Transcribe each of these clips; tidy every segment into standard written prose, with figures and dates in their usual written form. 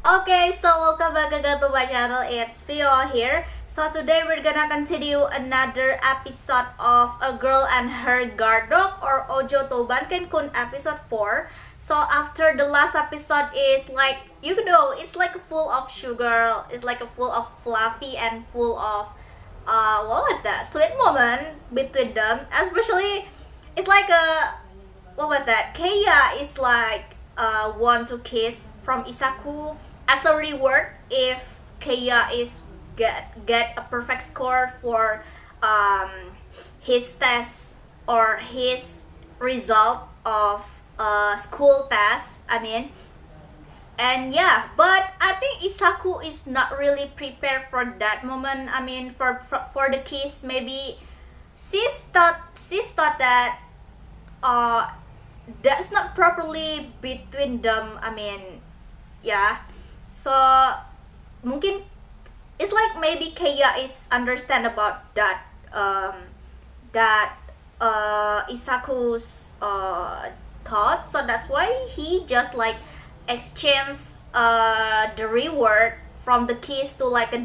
Okay, so welcome back again to my channel. It's Vio here. So today we're gonna continue another episode of A Girl and Her Guard Dog or Ojo to Banken Kun episode 4. So after the last episode is like, it's like full of sugar, it's like full of fluffy and full of what was that? Sweet moment between them. Especially it's like a what was that? Keiya is like want to kiss from Isaku as a reward if Keiya is get a perfect score for um, his test or his result of school test. And yeah, but I think Isaku is not really prepared for that moment. For the kiss, maybe she's thought that uh that's not properly between them. Yeah. So mungkin it's like maybe Keiya is understand about that Isaku's thought, so that's why he just like exchange the reward from the kiss to like a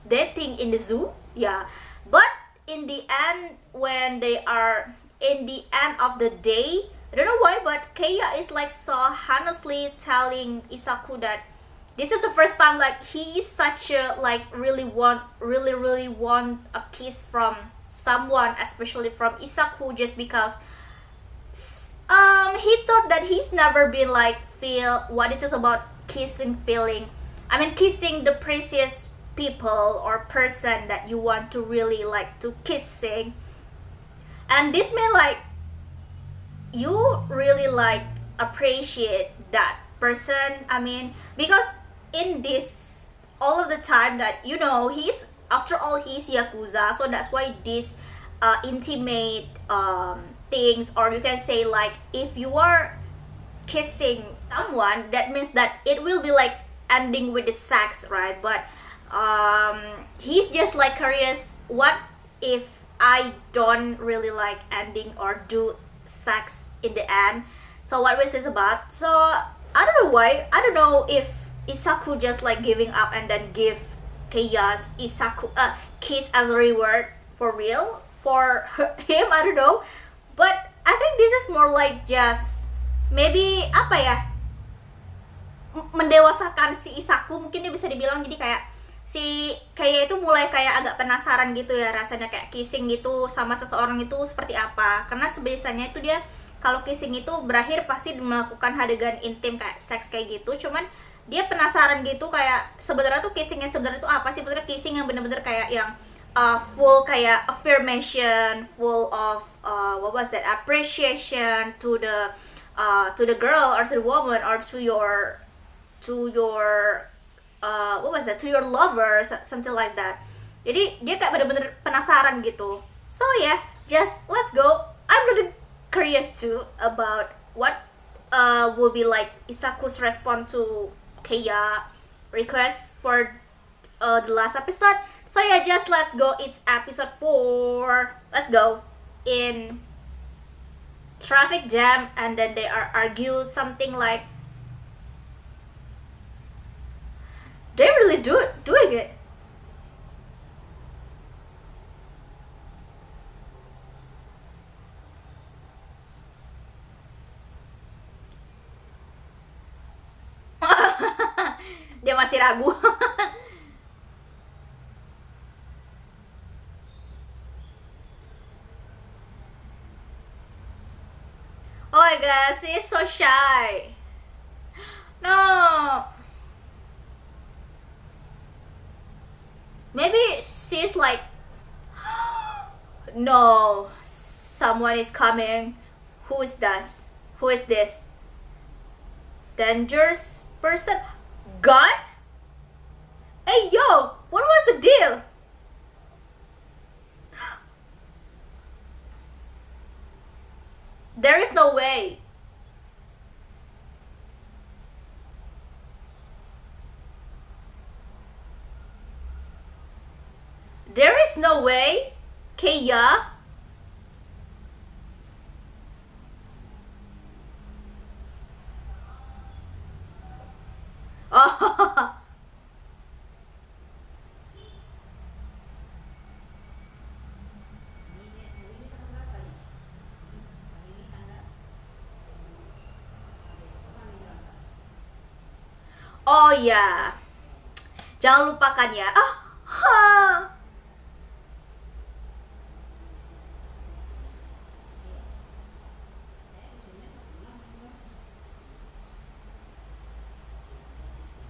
dating in the zoo. Yeah, but in the end, when they are in the end of the day, I don't know why, but Keiya is like so honestly telling Isaku that this is the first time like he is such a like really want a kiss from someone, especially from Isaku, just because he thought that he's never been like feel what is this about kissing feeling. Kissing the precious people or person that you want to really like to kissing, and this may like you really like appreciate that person. Because in this all of the time that he's after all he's yakuza, so that's why this intimate things, or you can say like if you are kissing someone, that means that it will be like ending with the sex, right? But he's just like curious, what if I don't really like ending or do sex in the end? So what was this about? So I don't know why, I don't know if Isaku just like giving up and then give Keiya's Isaku kiss as a reward for real for him, I don't know. But I think this is more like just maybe apa ya, mendewasakan si Isaku mungkin dia bisa dibilang. Jadi kayak si kayak itu mulai kayak agak penasaran gitu ya, rasanya kayak kissing gitu sama seseorang itu seperti apa, karena sebiasanya itu dia kalau kissing itu berakhir pasti melakukan adegan intim kayak seks kayak gitu. Cuman dia penasaran gitu kayak sebenarnya tuh kissingnya sebenarnya tuh apa sih, sebenarnya kissing yang bener-bener kayak yang full kayak affirmation, full of what was that, appreciation to the girl or to the woman or to your what was that, to your lover, something like that. Jadi dia kayak bener-bener penasaran gitu. So yeah, just let's go. I'm really curious too about what will be like Isaku's response to Keiya request for the last episode. So yeah, just let's go. It's episode 4. Let's go. In traffic jam, and then they are argue something like they really doing it. Dia masih ragu. Oh my god, she is so shy. No. Maybe she's like, no, someone is coming. Who is this? Who is this? Dangerous person? Gun? Hey yo, what was the deal? There is no way. There is no way, Keiya. Oh ya, jangan lupakan ya. Ah, ha.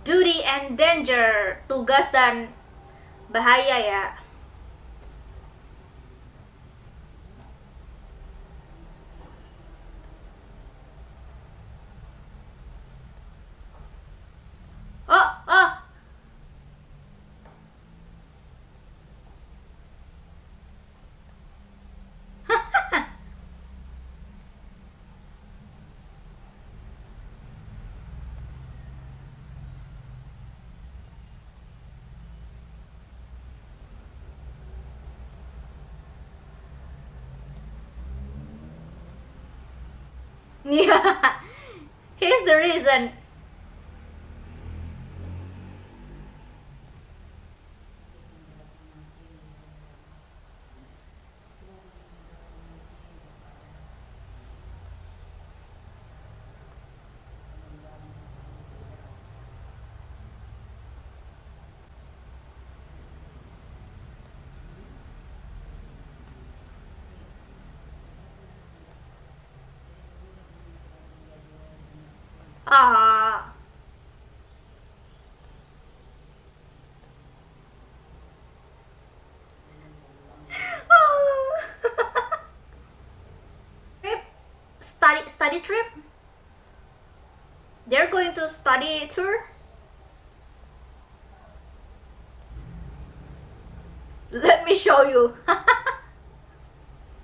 Duty and danger, tugas dan bahaya ya. Oh, oh. Yeah. Here's the reason. Ah. Study trip? They're going to study tour? Let me show you.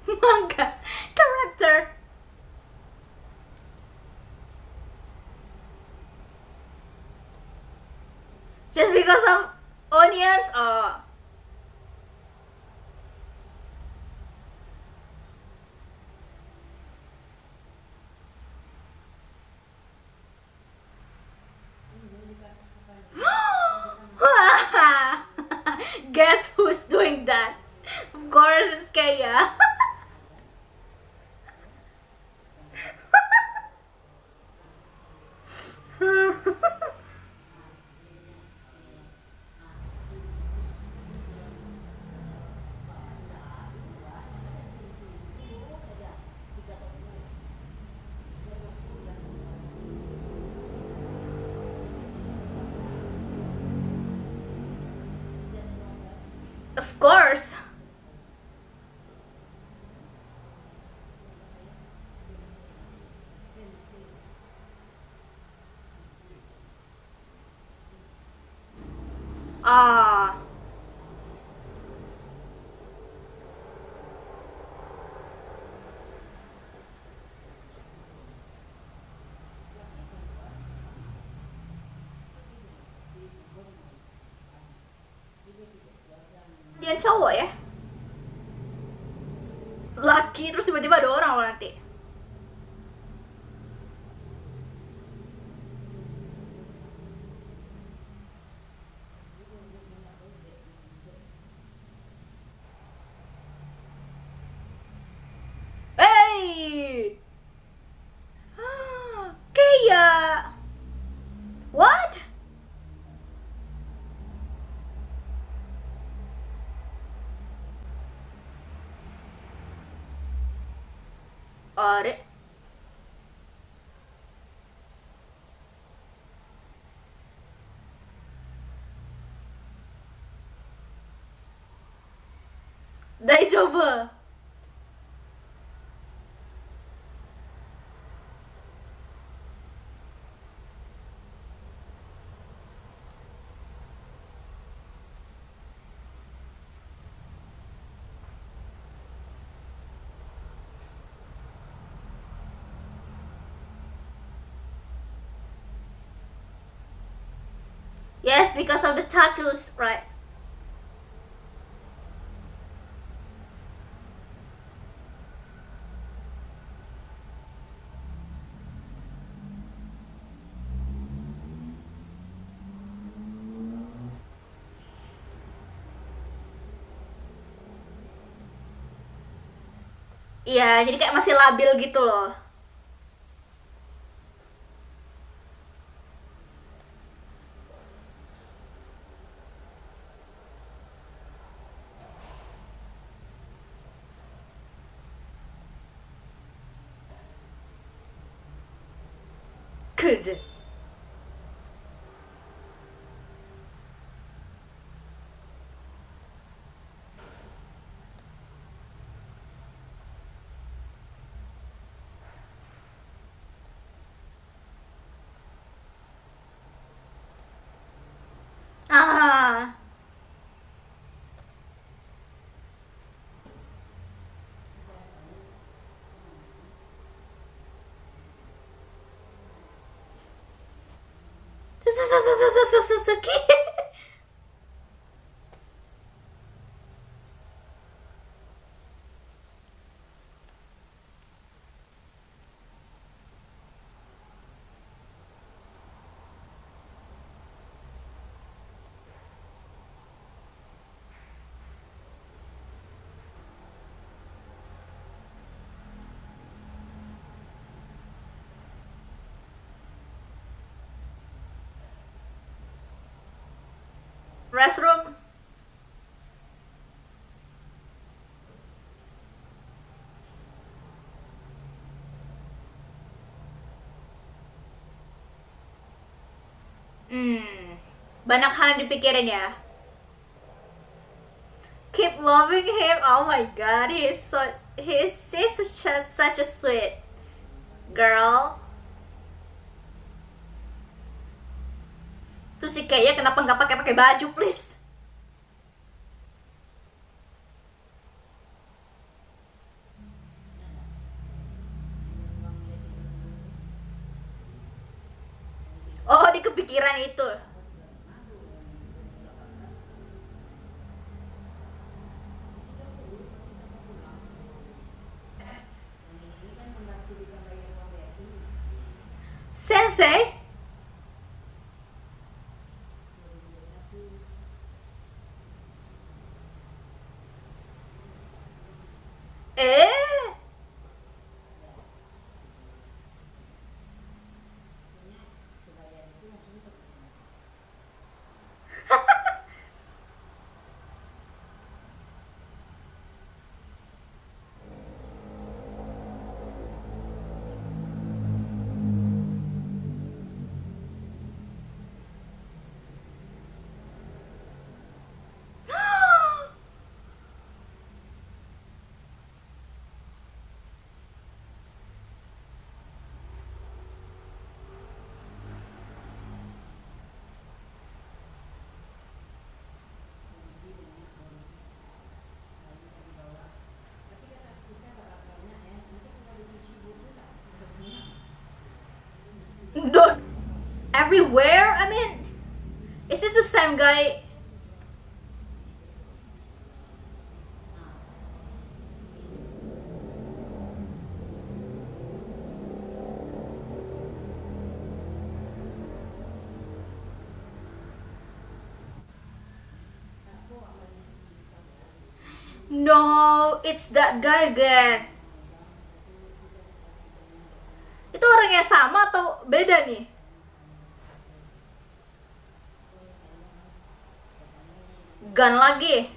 Manga character. Just because of onions? Oh. Guess who's doing that? Of course, it's Kaya. Of course. Ah. Dia cowok ya? Laki terus tiba-tiba ada orang loh nanti. Hey! Kaya! What? Are? Daijoubu. Yes, because of the tattoos, right? Iya, jadi kayak masih labil gitu loh. Good. Ah. Suzuki. Restroom. Banyak hal yang dipikirin ya. Keep loving him. Oh my god, he's such a sweet girl. Tuh si Kaya kenapa nggak pakai baju, please? Oh, di kepikiran itu. Sensei? Eh? Don't everywhere? I mean, is this the same guy? No, it's that guy again. Itu orang yang sama atau beda nih? Gun lagi.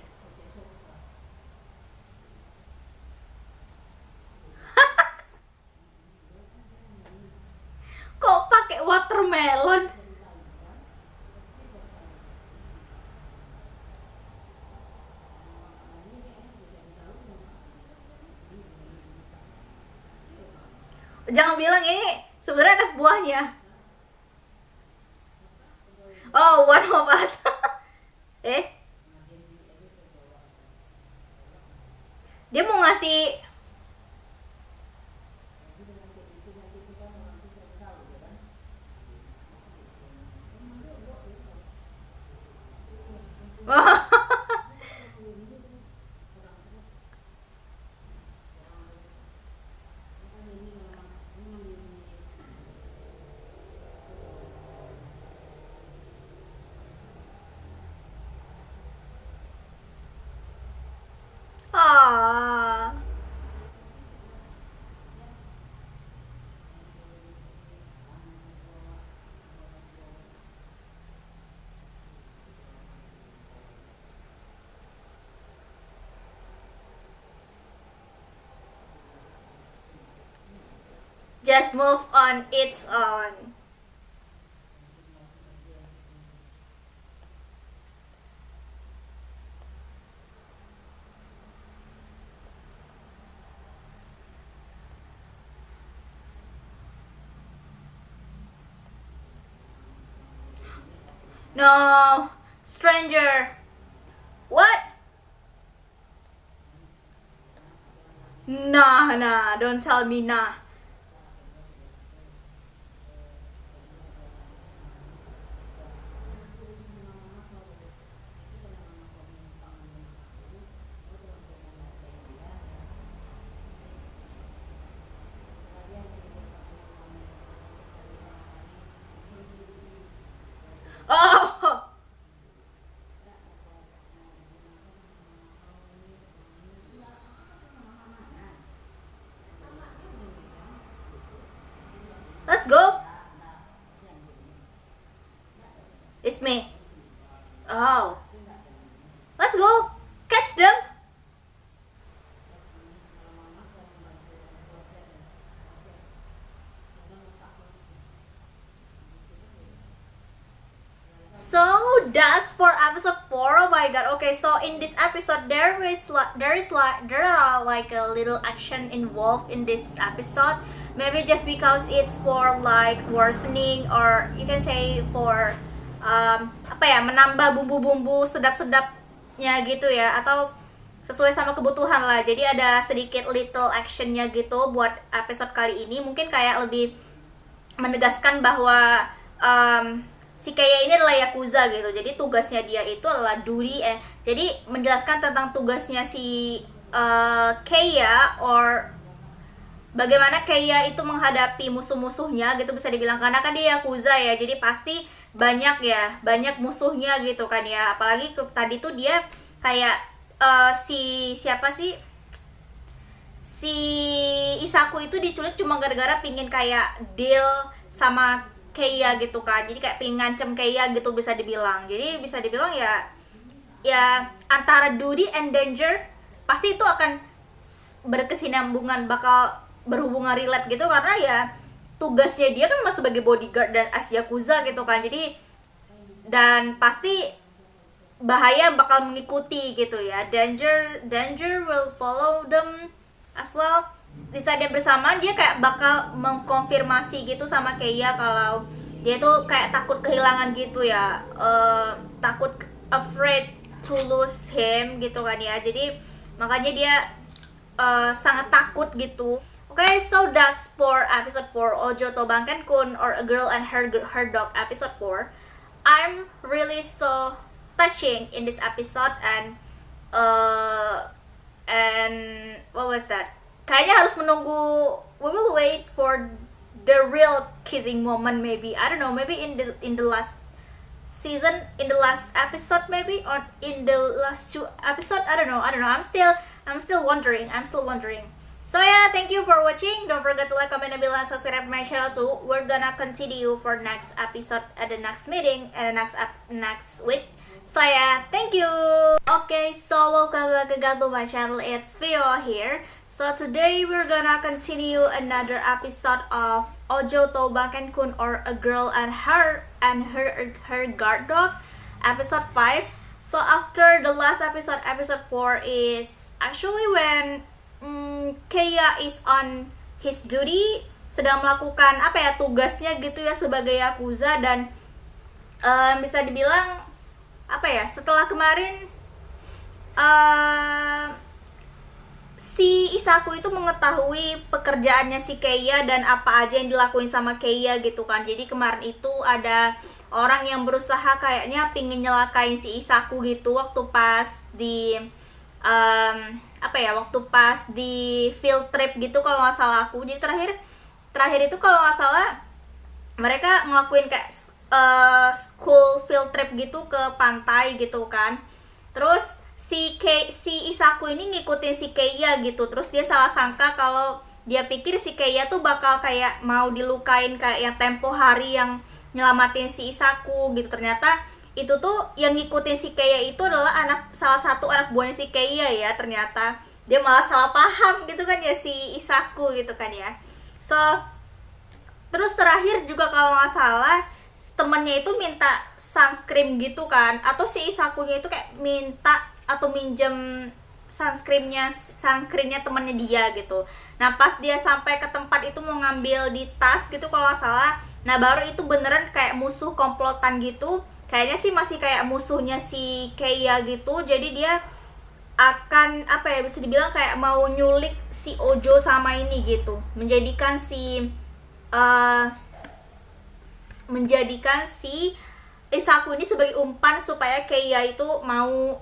Kok pakai watermelon? Jangan bilang ini sebenarnya anak buahnya. Oh, one of us. Eh? Dia mau ngasih. Ah. Just move on its own. No, stranger. What? Nah, nah, don't tell me nah. Oh, let's go. It's me. Oh, let's go. Catch them. So that's for episode 4. Oh my god. Okay, so in this episode there are like a little action involved in this episode. Maybe just because it's for like worsening, or you can say for apa ya, menambah bumbu-bumbu sedap-sedapnya gitu ya, atau sesuai sama kebutuhan lah. Jadi ada sedikit little actionnya gitu buat episode kali ini. Mungkin kayak lebih menegaskan bahwa si Keiya ini adalah Yakuza gitu. Jadi tugasnya dia itu adalah jadi menjelaskan tentang tugasnya si Keiya, or bagaimana Keiya itu menghadapi musuh-musuhnya gitu, bisa dibilang, karena kan dia Yakuza ya. Jadi pasti banyak musuhnya gitu kan ya. Apalagi tadi tuh dia kayak si Isaku itu diculik cuma gara-gara pingin kayak deal sama Keiya gitu kan. Jadi kayak pingin ngancem Keiya gitu, bisa dibilang. Jadi bisa dibilang ya antara duty and danger pasti itu akan berkesinambungan, bakal berhubungan relate gitu, karena ya tugasnya dia kan masih sebagai bodyguard dan as Yakuza gitu kan. Jadi dan pasti bahaya bakal mengikuti gitu ya. Danger will follow them as well. Di saat dia bersamaan, dia kayak bakal mengkonfirmasi gitu sama Keiya kalau dia tuh kayak takut kehilangan gitu ya, takut, afraid to lose him gitu kan ya. Jadi makanya dia sangat takut gitu. Okay, so that's for episode 4, Ojo to Banken-kun, or A Girl and Her Dog, episode 4. I'm really so touching in this episode, and what was that? Kayaknya harus menunggu. We will wait for the real kissing moment. Maybe, I don't know. Maybe in the last season, in the last episode, maybe, or in the last 2 episode. I don't know. I'm still wondering. So yeah, thank you for watching. Don't forget to like, comment, and below, and subscribe my channel too. We're gonna continue for next episode at the next meeting and next week. So yeah, thank you. Okay, so welcome back again to my channel. It's Vio here. So today we're gonna continue another episode of Ojo to Banken-kun, or A Girl and Her Guard Dog, episode 5. So after the last episode 4 is actually when Keiya is on his duty, sedang melakukan tugasnya gitu ya sebagai Yakuza. Dan bisa dibilang setelah kemarin si Isaku itu mengetahui pekerjaannya si Keiya dan apa aja yang dilakuin sama Keiya gitu kan. Jadi kemarin itu ada orang yang berusaha kayaknya pingin nyelakain si Isaku gitu waktu pas di waktu pas di field trip gitu kalau nggak salah aku. Jadi terakhir itu kalau nggak salah mereka ngelakuin kayak school field trip gitu ke pantai gitu kan. Terus si Isaku ini ngikutin si Keiya gitu. Terus dia salah sangka kalau dia pikir si Keiya tuh bakal kayak mau dilukain kayak yang tempo hari yang nyelamatin si Isaku gitu. Ternyata itu tuh yang ngikutin si Keiya itu adalah salah satu anak buahnya si Keiya ya. Ternyata dia malah salah paham gitu kan ya si Isaku gitu kan ya. So terus terakhir juga kalau nggak salah temennya itu minta sunscreen gitu kan, atau si Isakunya itu kayak minta atau minjem sunscreennya temennya dia gitu. Nah pas dia sampai ke tempat itu mau ngambil di tas gitu kalau nggak salah, nah baru itu beneran kayak musuh komplotan gitu kayaknya sih masih kayak musuhnya si Keiya gitu. Jadi dia akan apa ya, bisa dibilang kayak mau nyulik si Ojo sama ini gitu, menjadikan eh, Isaku ini sebagai umpan supaya Keiya itu mau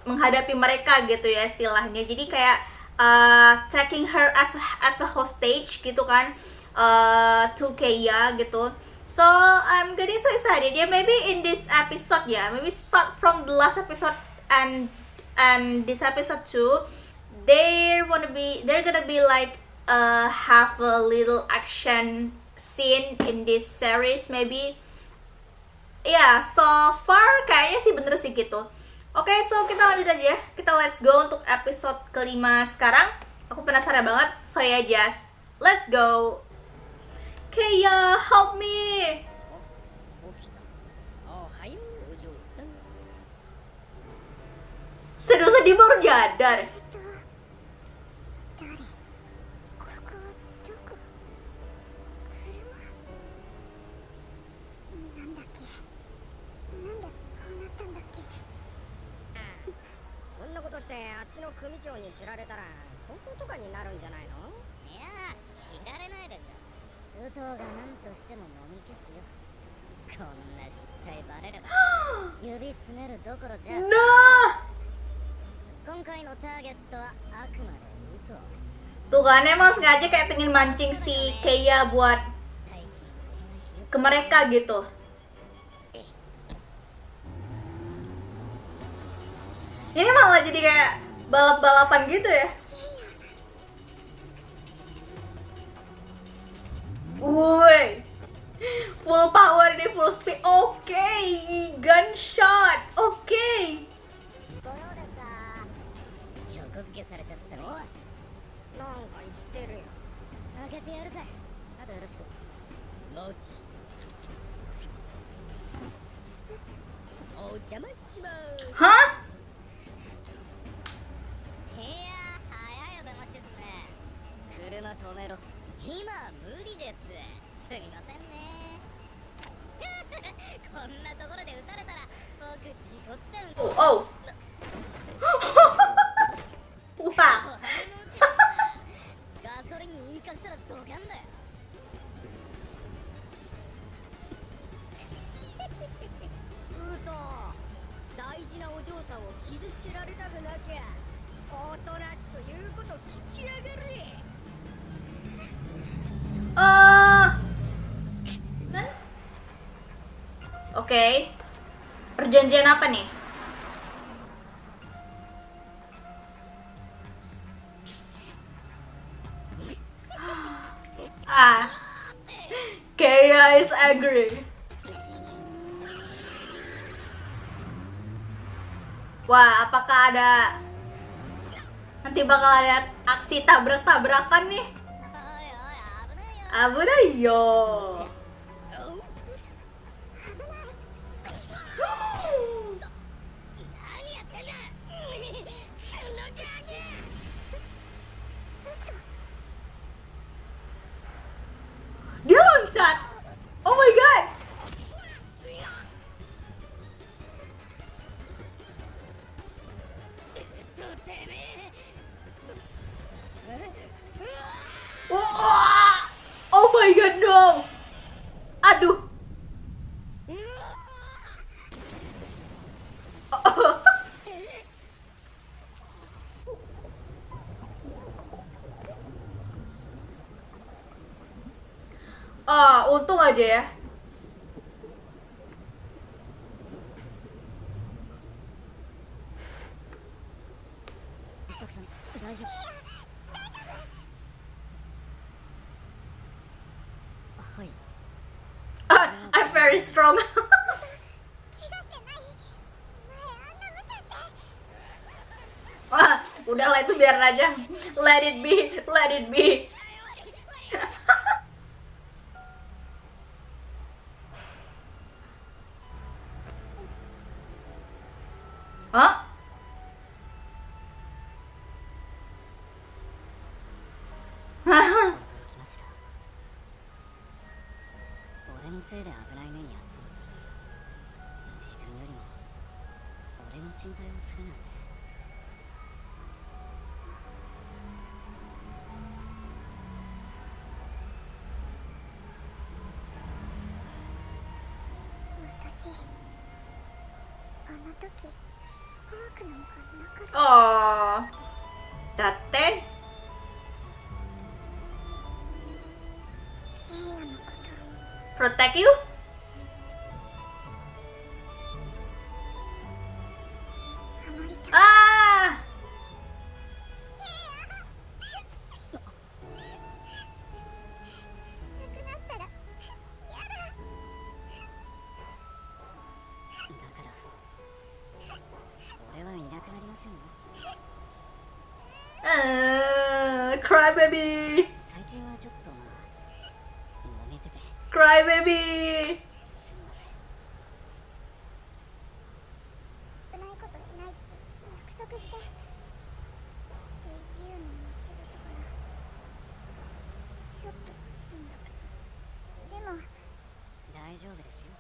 menghadapi mereka gitu ya istilahnya. Jadi kayak taking her as a hostage gitu kan, to Keiya gitu. So I'm getting so excited. Yeah, maybe in this episode, yeah, maybe start from the last episode and this episode too. They're gonna be like have a little action scene in this series maybe. Ya, yeah, so far kayaknya sih bener sih gitu. Oke, so kita lanjut aja. Kita let's go untuk episode kelima sekarang. Aku penasaran banget, so ya just let's go. Keiya, help me. Sedih-sedih baru jadar. Nah, tuh kan emang sengaja kayak pengen mancing si Keiya buat ke mereka gitu. Ini malah jadi kayak balap-balapan gitu ya. Woi, full power di full speed. Oke, gunshot. Oke. Hah? Oh. Wah. Oke. Perjanjian apa nih? Keiya is angry. Wah, apakah nanti bakal ada aksi tabrak-tabrakan nih? Abudayo. Dia loncat. Oh my god. Oh my god, no. Aduh. Untung aja ya. I'm very strong. Wah, udahlah itu biar aja. Let it be, let it be. Hah? 心配をするなんて。私あの時マークなんかなかった。 Oh, date? ケイヤのこと Protect you? 守りたい。 Ah! なくなったらやだ。だから俺はいなくなりませんよ。 Cry baby! 最近はちょっと揉めてて Cry baby! すみません。危ないことしないって約束してっていうのも仕事からちょっと変だけど、でも大丈夫ですよ。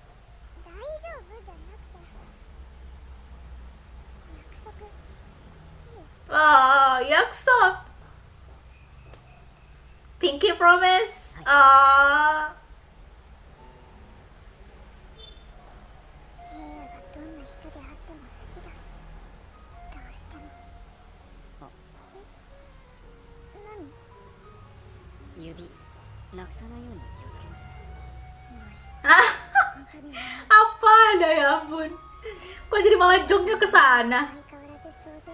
大丈夫じゃなくて約束してよ。 Oh, 약속! Pinky promise! Ah. ケイヤがどんな人であっても好きだ。どうしても。あ何？指なくさないように気をつけます。本当に Apa ada ya ampun. Kok jadi malah joknya ke sana? 相変わらず想像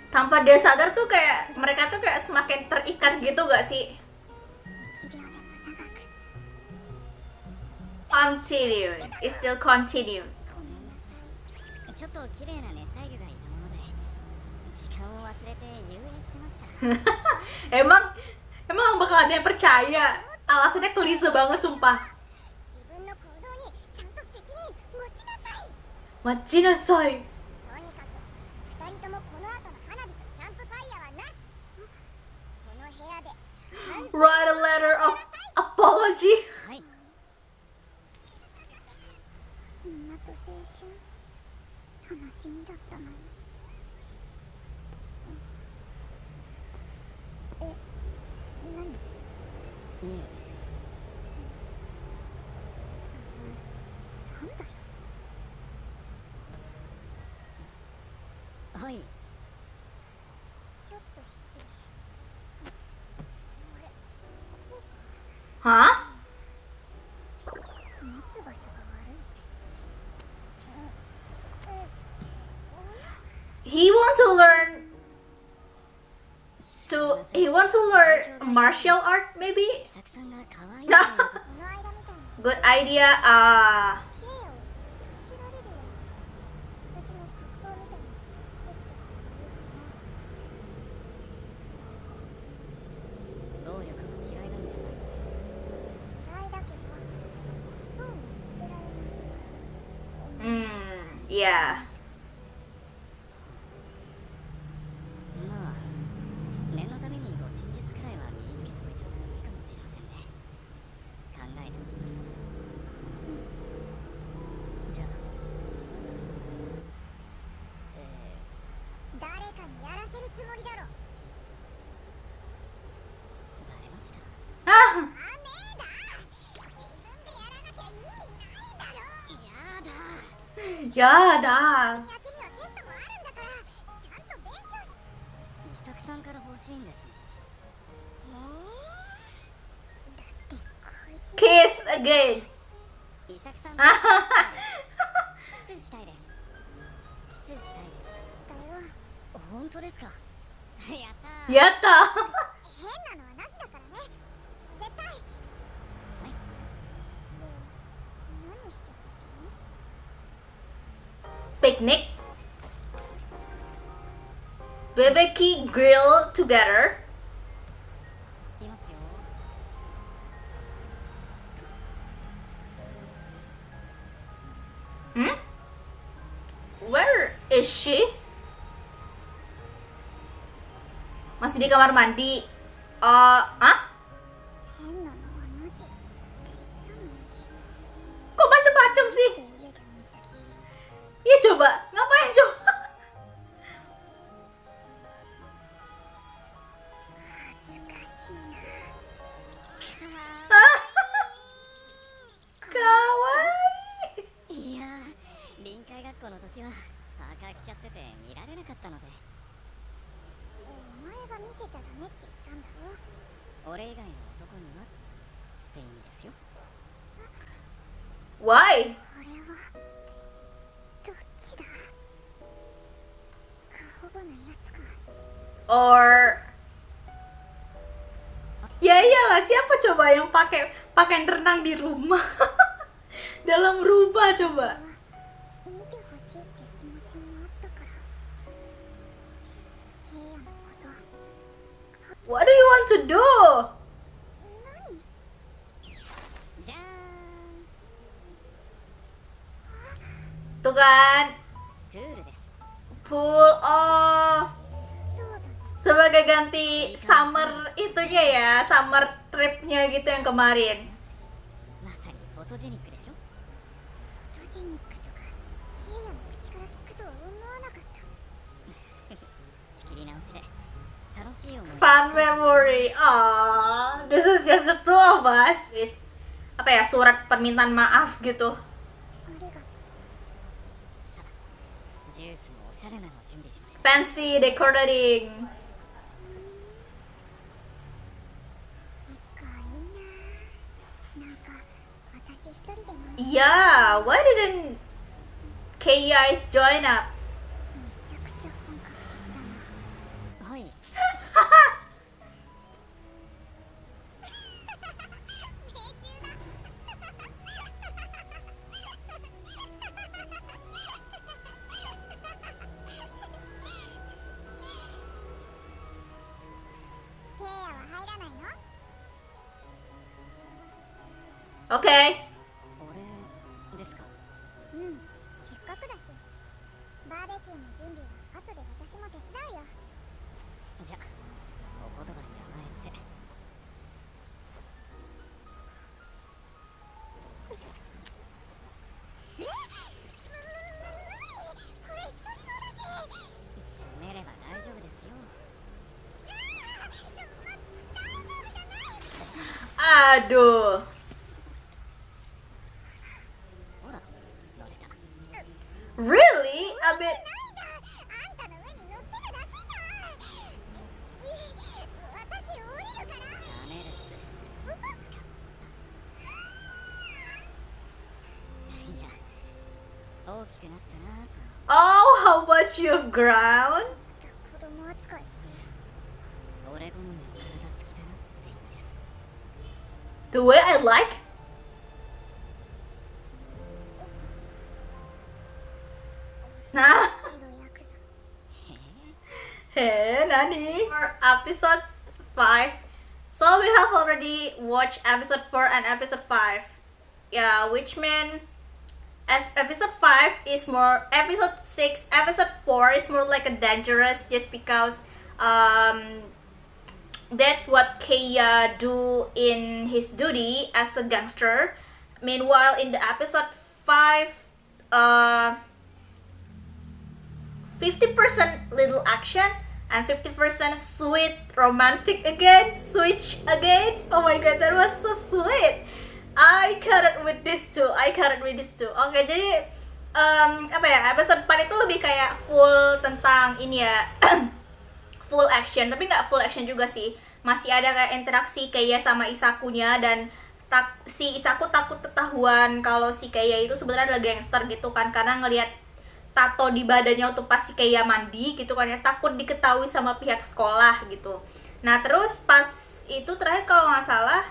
Tanpa dia sadar tuh kayak mereka tuh kayak semakin terikat gitu gak sih? 1秒でも長く Continue. It still continues. ごめんなさい。ちょっと綺麗な熱帯魚がいたもので時間を忘れて遊泳してました。emang bakal ada yang percaya. Alasannya klise banget sumpah. 自分の行動にちゃんと責任持ちなさい。 Machinasai. とにかく2人ともこの後の花火とキャンプファイヤーはなし。この部屋で反省 Write a letter of apology. はい。みんなと青春楽しみだったのに。え、何？いえ別に。なんだよ。はい。ちょっと失礼。俺 Hah? 持つ場所が悪い。He want to learn martial art maybe? さくさんが可愛いというこ この間みたいに Good idea. Ah. ケイヤを助けられるように私も格闘みたいにできた方がいいかな。と暴力が嫌いなんじゃないですか。嫌いだけどそうも言ってられないと Yeah. まあ念のために護身術くらいは身につけておいた方がいいかもしれませんね。考えておきます。じゃあ誰かにやらせるつもりだろ。バレました。 Ah. ダメだ。自分でやらなきゃ意味ないだろ。やだ。 Yada. 焼きにはテストもあるんだからちゃんと勉強し。伊作さんから欲しいんです。だってこいつ Kiss again. 伊作さん Ah. キスしたいです。キスしたいです。だよ。本当ですか。やったー。 Yata. 変なのはなしだからね。絶対。はい。で、何してほしい？ Picnic. BBQ grill together. いますよ。 Where is she? Masih di kamar mandi. Ah? 変なのはなしって言ったのに。 Kok macem-macem sih? で、家で水着。 Iya coba, ngapain coba? 時はパーカー着ちゃってて見られなかったので。お前が見せちゃダメって言ったんだろ。俺以外の男にはって意味ですよ。 Why? これはどっちだ。過保護なやつか。 Or ya iyalah, siapa coba yang pakai pakaian renang di rumah? Dalam rumah coba. 見てほしいって気持ちもあったから。ケイヤのこと。 What do you want to do? 何。じゃーん。 Tuh kan, プールです。 pool. Oh, そうだね。 sebagai ganti summer itunya ya, summer tripnya gitu yang kemarin. まさにフォトジェニックでしょ。フォトジェニックとかケイヤの口から聞くとは思わなかった。仕切り直しで楽しい思い出。 Fun memory. Oh, this is just the two of us. Is apa ya, surat permintaan maaf gitu. ありがとう。さあ、ジュースもおしゃれなの準備しました。 Fancy decorating. 結構いいな。なんか私一人でもめ Yeah, why didn't Keiya join up? ちゃくちゃ本格的だな。はい。ケイヤは入らないの？ Okay. 俺ですか。うん、せっかくだし。バーベキューの準備は後で私も手伝うよ。じゃあお言葉に甘えて。これ一人用だし。詰めれば大丈夫ですよ。 Aduh. ほら乗れた。 Really? I mean, ないじゃん。あんたの上に乗ってるだけじゃん。私降りるから。ダメです。いや、大きくなったなぁと。 oh, how much you've grown? 子供扱いして。俺好みの体つきだなって意味です。 The way I like? Nah. エロヤクザ。へえ。 Hey, Nani. For episode 5. So we have already watched episode 4 and episode 5. Yeah, which mean as episode 5 is more, episode 6, episode 4 is more like a dangerous just because that's what Keiya do in his duty as a gangster. Meanwhile, in the episode 5, 50% little action and 50% sweet romantic again, switch again. Oh my god, that was so sweet. I cannot with this too. Oke, jadi apa ya, episode 4 itu lebih kayak full tentang ini ya. Full action, tapi nggak full action juga sih. Masih ada kayak interaksi Keiya sama Isakunya, dan si Isaku takut ketahuan kalau si Keiya itu sebenarnya adalah gangster gitu kan, karena ngelihat tato di badannya waktu pas si Keiya mandi gitu kan ya, takut diketahui sama pihak sekolah gitu. Nah terus pas itu terakhir kalau nggak salah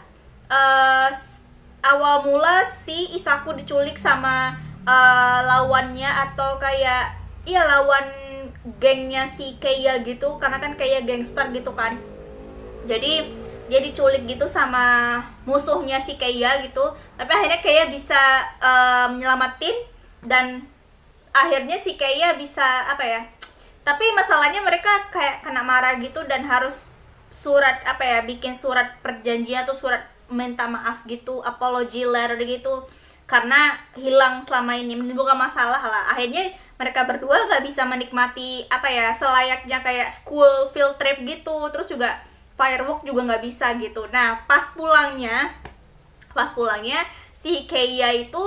awal mula si Isaku diculik sama lawannya, atau kayak iya lawan gengnya si Keiya gitu, karena kan Keiya gangster gitu kan. Jadi dia diculik gitu sama musuhnya si Keiya gitu, tapi akhirnya Keiya bisa menyelamatin, dan akhirnya si Keiya bisa apa ya, tapi masalahnya mereka kayak kena marah gitu dan harus surat apa ya, bikin surat perjanjian atau surat minta maaf gitu, apology letter gitu, karena hilang selama ini, menimbulkan masalah lah. Akhirnya mereka berdua gak bisa menikmati apa ya, selayaknya kayak school field trip gitu, terus juga firework juga gak bisa gitu. Nah pas pulangnya si Keiya itu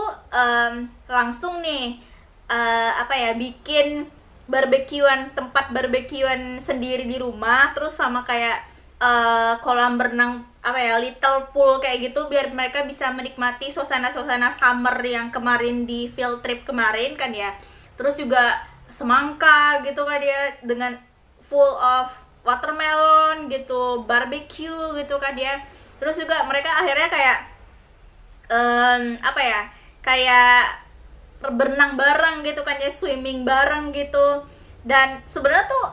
langsung nih apa ya, bikin barbekyuan, tempat barbekyuan sendiri di rumah, terus sama kayak kolam berenang apa ya, little pool kayak gitu, biar mereka bisa menikmati suasana-suasana summer yang kemarin di field trip kemarin kan ya. Terus juga semangka gitu kan ya, dengan full of watermelon gitu, barbecue gitu kan ya. Terus juga mereka akhirnya kayak apa ya, kayak berenang bareng gitu kan ya, swimming bareng gitu. Dan sebenarnya tuh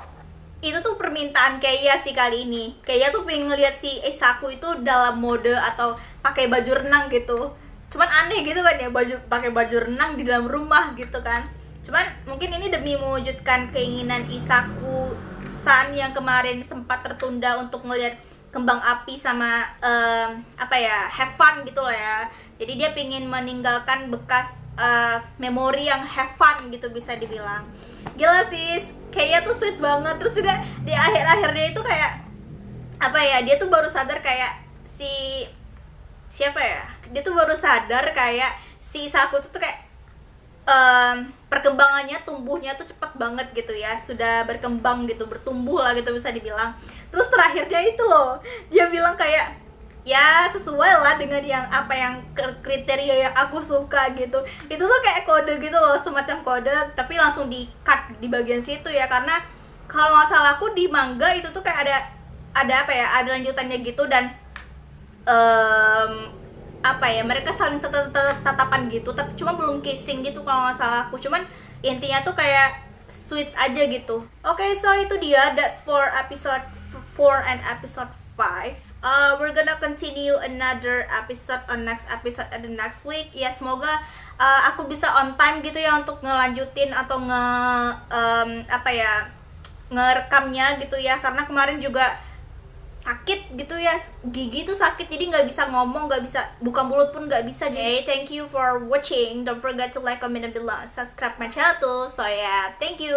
itu tuh permintaan Keiya sih kali ini. Keiya tuh pengen ngeliat si Eisaku itu dalam mode atau pakai baju renang gitu. Cuman aneh gitu kan ya, pakai baju renang di dalam rumah gitu kan. Cuman mungkin ini demi mewujudkan keinginan Eisaku San yang kemarin sempat tertunda untuk ngeliat kembang api sama apa ya, have fun gitu lah ya. Jadi dia pingin meninggalkan bekas memori yang have fun gitu bisa dibilang. Gila sih, kayaknya tuh sweet banget. Terus juga di akhir-akhirnya itu kayak apa ya, dia tuh baru sadar kayak siapa ya, dia tuh baru sadar kayak si Saku tuh kayak perkembangannya, tumbuhnya tuh cepat banget gitu ya, sudah berkembang gitu, bertumbuh lah gitu bisa dibilang. Terus terakhirnya itu loh, dia bilang kayak ya sesuai lah dengan yang apa yang kriteria yang aku suka gitu. Itu tuh kayak kode gitu loh, semacam kode, tapi langsung di cut di bagian situ ya, karena kalau nggak salah aku di manga itu tuh kayak ada apa ya, ada lanjutannya gitu. Dan apa ya, mereka saling tatapan gitu, tapi cuma belum kissing gitu kalau nggak salah aku. Cuman intinya tuh kayak sweet aja gitu. Oke, so itu dia, that's for episode 4 and episode 5. We're gonna continue another episode on next episode and the next week. Ya semoga aku bisa on time gitu ya untuk ngelanjutin atau apa ya, ngerekamnya gitu ya, karena kemarin juga sakit gitu ya, gigi tuh sakit, jadi nggak bisa ngomong, nggak bisa buka mulut pun nggak bisa. Jadi thank you for watching, don't forget to like, comment, and below, subscribe my channel too. So yeah, thank you.